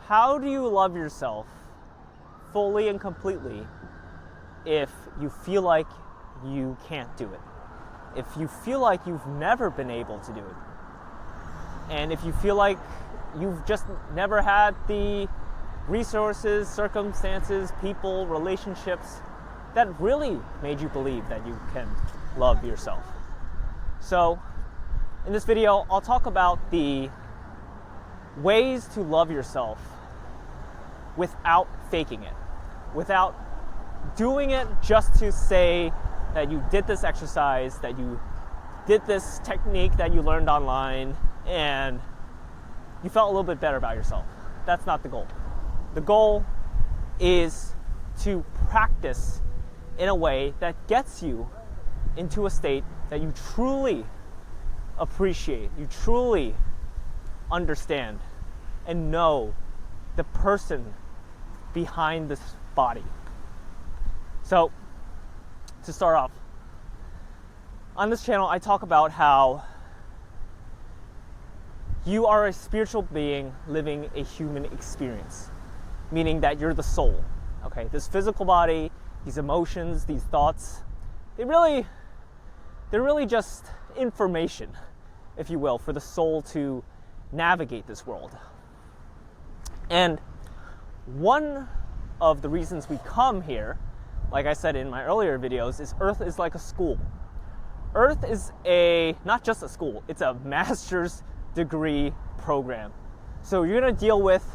How do you love yourself fully and completely if you feel like you can't do it? If you feel like you've never been able to do it? And if you feel like you've just never had the resources, circumstances, people, relationships that really made you believe that you can love yourself. So in this video, I'll talk about the ways to love yourself without faking it, without doing it just to say that you did this exercise, that you did this technique that you learned online, and you felt a little bit better about yourself. That's not the goal. The goal is to practice in a way that gets you into a state that you truly appreciate, you truly understand and know the person behind this body. So, to start off, on this channel I talk about how you are a spiritual being living a human experience, meaning that you're the soul. Okay, this physical body, these emotions, these thoughts, they're really just information, if you will, for the soul to navigate this world. And one of the reasons we come here, like I said in my earlier videos, is Earth is like a school. Earth is not just a school, it's a master's degree program. So you're gonna deal with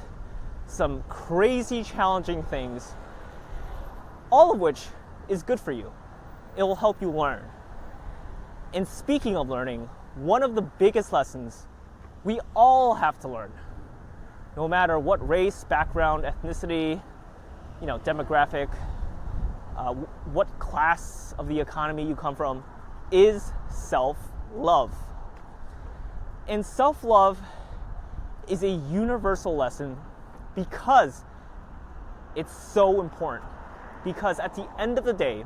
some crazy challenging things, all of which is good for you. It will help you learn. And speaking of learning, one of the biggest lessons we all have to learn, no matter what race, background, ethnicity, demographic, what class of the economy you come from, is self-love. And self-love is a universal lesson because it's so important. Because at the end of the day,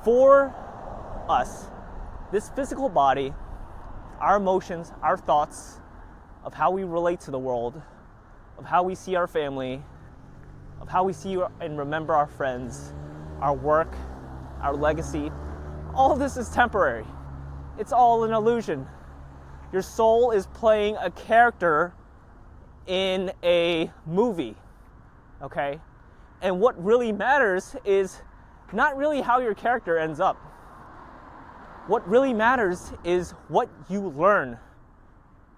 for us, this physical body, our emotions, our thoughts of how we relate to the world, of how we see our family, of how we see and remember our friends, our work, our legacy, all of this is temporary. It's all an illusion. Your soul is playing a character in a movie, okay? And what really matters is not really how your character ends up. What really matters is what you learn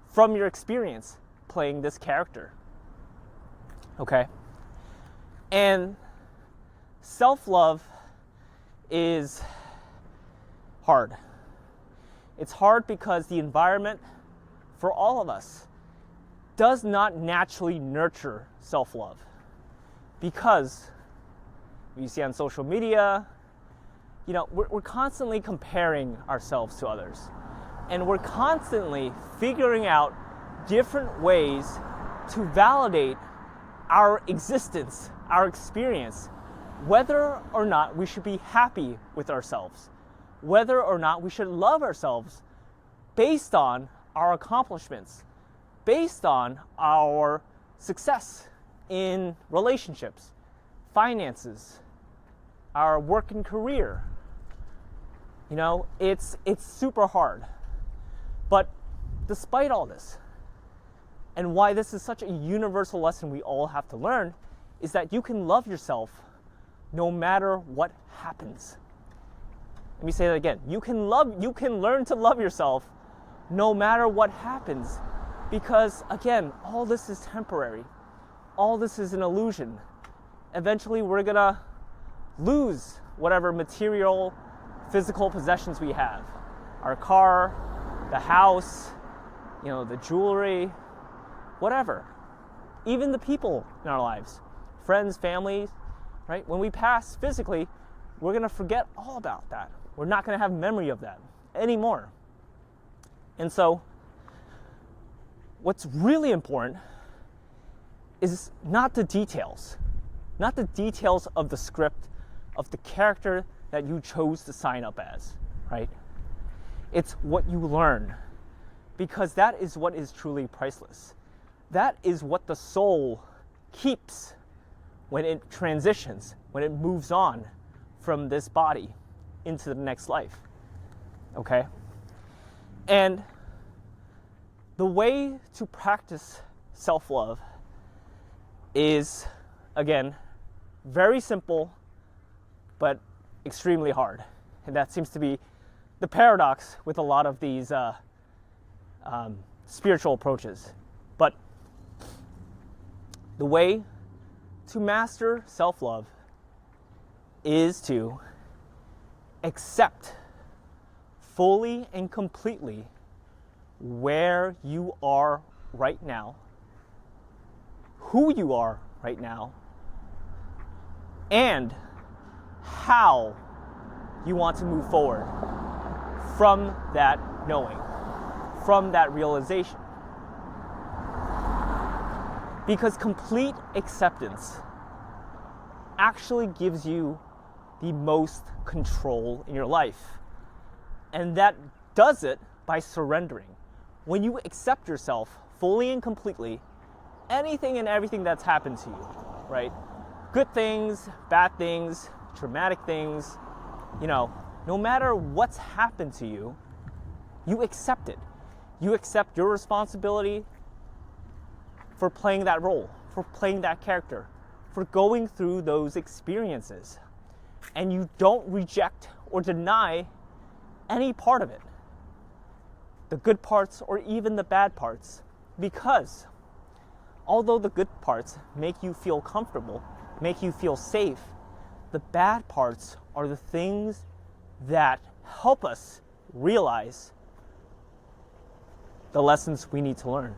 from your experience playing this character, okay? And self-love is hard. It's hard because the environment for all of us does not naturally nurture self-love. Because you see on social media, we're constantly comparing ourselves to others. And we're constantly figuring out different ways to validate our existence, our experience, whether or not we should be happy with ourselves, whether or not we should love ourselves based on our accomplishments, based on our success in relationships, finances, our work and career. It's super hard. But despite all this, and why this is such a universal lesson we all have to learn, is that you can love yourself no matter what happens. Let me say that again. You can learn to love yourself no matter what happens. Because again, all this is temporary. All this is an illusion. Eventually we're gonna lose whatever material, physical possessions we have. Our car, the house, the jewelry, whatever. Even the people in our lives, friends, families, right? When we pass physically, we're gonna forget all about that. We're not gonna have memory of that anymore. And so, what's really important is not the details of the script, of the character that you chose to sign up as, right? It's what you learn, because that is what is truly priceless. That is what the soul keeps when it transitions, when it moves on from this body into the next life. Okay? And the way to practice self-love is, again, very simple, but extremely hard. And that seems to be the paradox with a lot of these spiritual approaches. But the way to master self-love is to accept fully and completely where you are right now, who you are right now, and how you want to move forward from that knowing, from that realization. Because complete acceptance actually gives you the most control in your life. And that does it by surrendering. When you accept yourself fully and completely, anything and everything that's happened to you, right? Good things, bad things, traumatic things, no matter what's happened to you, you accept it. You accept your responsibility for playing that role, for playing that character, for going through those experiences. And you don't reject or deny any part of it, the good parts or even the bad parts, because although the good parts make you feel comfortable, make you feel safe, the bad parts are the things that help us realize the lessons we need to learn.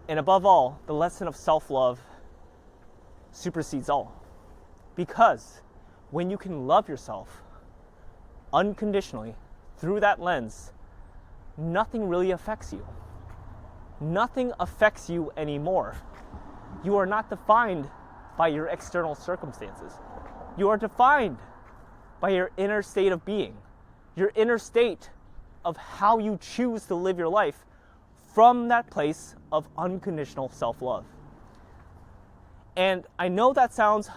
And above all, the lesson of self-love supersedes all. Because when you can love yourself unconditionally through that lens, nothing really affects you. Nothing affects you anymore. You are not defined by your external circumstances. You are defined by your inner state of being, your inner state of how you choose to live your life from that place of unconditional self-love. And I know that sounds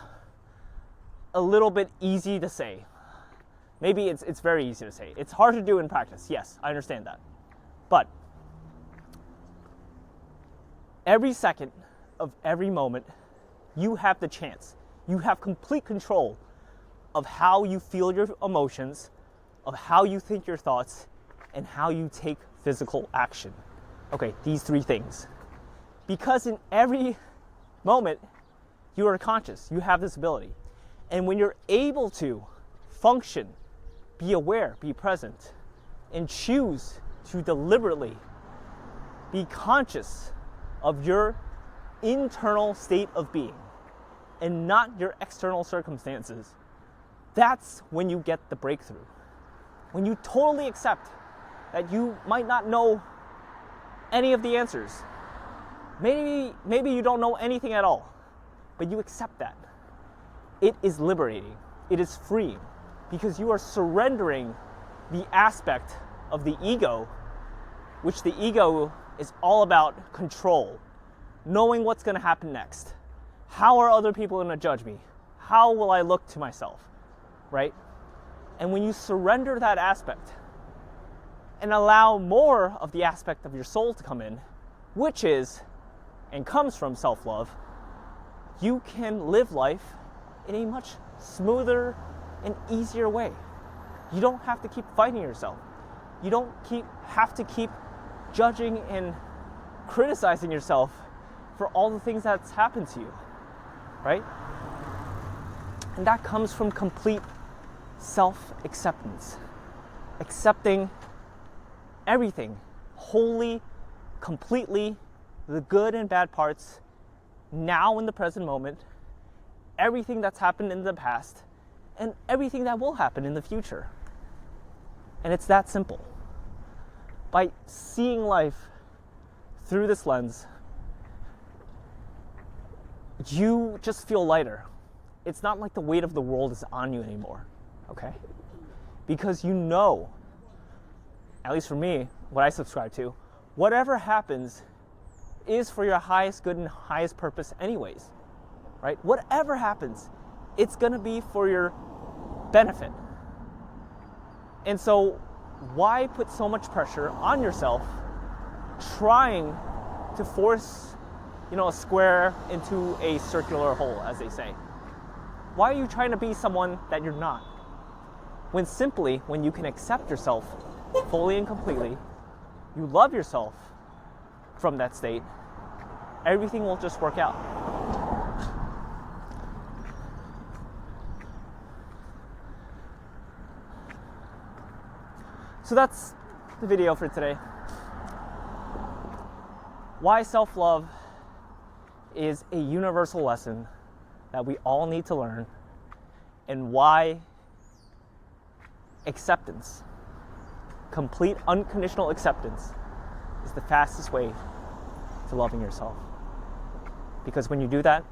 a little bit easy to say. Maybe it's very easy to say. It's hard to do in practice. Yes, I understand that. But every second of every moment, you have the chance. You have complete control of how you feel your emotions, of how you think your thoughts, and how you take physical action. Okay, these three things. Because in every moment, you are conscious. You have this ability. And when you're able to function, be aware, be present, and choose to deliberately be conscious of your internal state of being and not your external circumstances, that's when you get the breakthrough. When you totally accept that you might not know any of the answers. Maybe you don't know anything at all, but you accept that. It is liberating. It is freeing, because you are surrendering the aspect of the ego, which the ego is all about control, knowing what's going to happen next. How are other people going to judge me? How will I look to myself, right? And when you surrender that aspect and allow more of the aspect of your soul to come in, which is and comes from self-love, you can live life in a much smoother and easier way. You don't have to keep fighting yourself. You don't have to keep judging and criticizing yourself for all the things that's happened to you, right? And that comes from complete self-acceptance. Accepting everything, wholly, completely, the good and bad parts, now in the present moment, everything that's happened in the past, and everything that will happen in the future. And it's that simple. By seeing life through this lens, you just feel lighter. It's not like the weight of the world is on you anymore, okay? Because you know, at least for me, what I subscribe to, whatever happens is for your highest good and highest purpose anyways, right? Whatever happens, it's going to be for your benefit. And so why put so much pressure on yourself trying to force, a square into a circular hole, as they say? Why are you trying to be someone that you're not? When you can accept yourself fully and completely, you love yourself from that state, everything will just work out. So that's the video for today. Why self-love is a universal lesson that we all need to learn, and why acceptance, complete unconditional acceptance, is the fastest way to loving yourself. Because when you do that,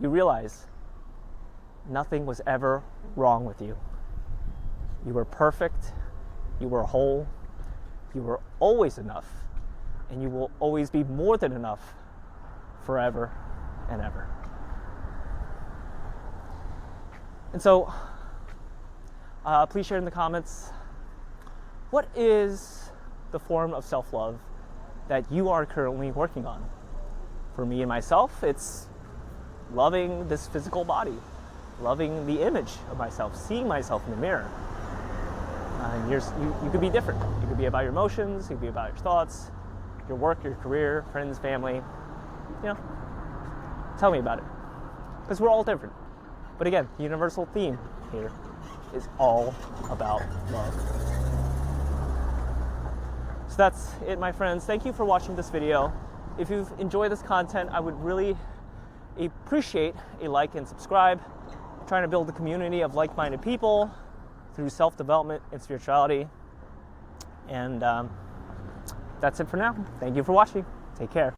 you realize nothing was ever wrong with you. You were perfect, you were whole, you were always enough, and you will always be more than enough forever and ever. And so, please share in the comments, what is the form of self-love that you are currently working on? For me and myself, it's loving this physical body, loving the image of myself, seeing myself in the mirror. And you could be different. You could be about your emotions, you could be about your thoughts, your work, your career, friends, family. Tell me about it. Because we're all different. But again, the universal theme here is all about love. So that's it, my friends. Thank you for watching this video. If you've enjoyed this content, I would really appreciate a like and subscribe. I'm trying to build a community of like-minded people through self-development and spirituality. And that's it for now. Thank you for watching. Take care.